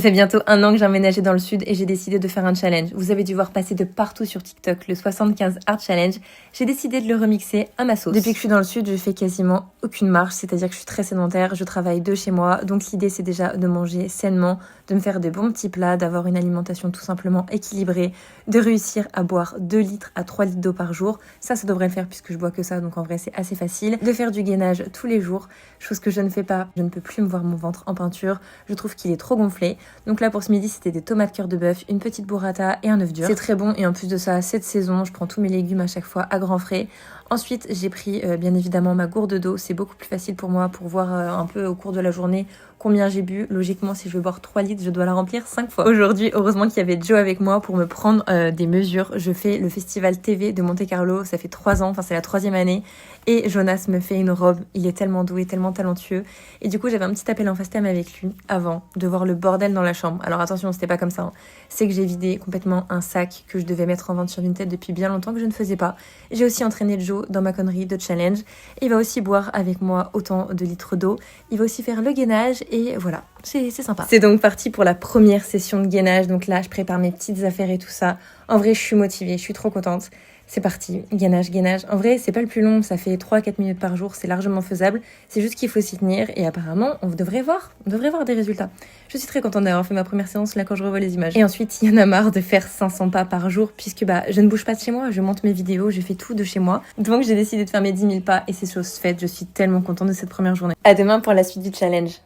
Ça fait bientôt 1 an que j'ai emménagé dans le sud et j'ai décidé de faire un challenge. Vous avez dû voir passer de partout sur TikTok le 75 Hard Challenge. J'ai décidé de le remixer à ma sauce. Depuis que je suis dans le sud, je fais quasiment aucune marche, c'est-à-dire que je suis très sédentaire, je travaille de chez moi. Donc l'idée c'est déjà de manger sainement, de me faire de bons petits plats, d'avoir une alimentation tout simplement équilibrée, de réussir à boire 2 litres à 3 litres d'eau par jour. Ça devrait le faire puisque je bois que ça, donc en vrai c'est assez facile. De faire du gainage tous les jours, chose que je ne fais pas. Je ne peux plus me voir mon ventre en peinture, je trouve qu'il est trop gonflé. Donc là pour ce midi c'était des tomates cœur de bœuf, une petite burrata et un œuf dur. C'est très bon et en plus de ça c'est de saison, je prends tous mes légumes à chaque fois à grands frais. Ensuite j'ai pris bien évidemment ma gourde d'eau, c'est beaucoup plus facile pour moi pour voir un peu au cours de la journée combien j'ai bu. Logiquement si je veux boire 3 litres je dois la remplir 5 fois. Aujourd'hui heureusement qu'il y avait Joe avec moi pour me prendre des mesures. Je fais le festival TV de Monte Carlo, ça fait 3 ans, enfin c'est la 3e année et Jonas me fait une robe, il est tellement doué, tellement talentueux et du coup j'avais un petit appel en FaceTime avec lui avant de voir le bordel dans la chambre. Alors attention c'était pas comme ça, hein. C'est que j'ai vidé complètement un sac que je devais mettre en vente sur Vinted depuis bien longtemps que je ne faisais pas. J'ai aussi entraîné Joe dans ma connerie de challenge. Il va aussi boire avec moi autant de litres d'eau. Il va aussi faire le gainage et voilà, c'est sympa. C'est donc parti pour la première session de gainage. Donc là, je prépare mes petites affaires et tout ça. En vrai, je suis motivée, je suis trop contente. C'est parti, gainage. En vrai, c'est pas le plus long, ça fait 3-4 minutes par jour, c'est largement faisable. C'est juste qu'il faut s'y tenir et apparemment, on devrait voir des résultats. Je suis très contente d'avoir fait ma première séance là quand je revois les images. Et ensuite, il y en a marre de faire 500 pas par jour puisque je ne bouge pas de chez moi, je monte mes vidéos, je fais tout de chez moi. Donc j'ai décidé de faire mes 10 000 pas et c'est chose faite. Je suis tellement contente de cette première journée. À demain pour la suite du challenge.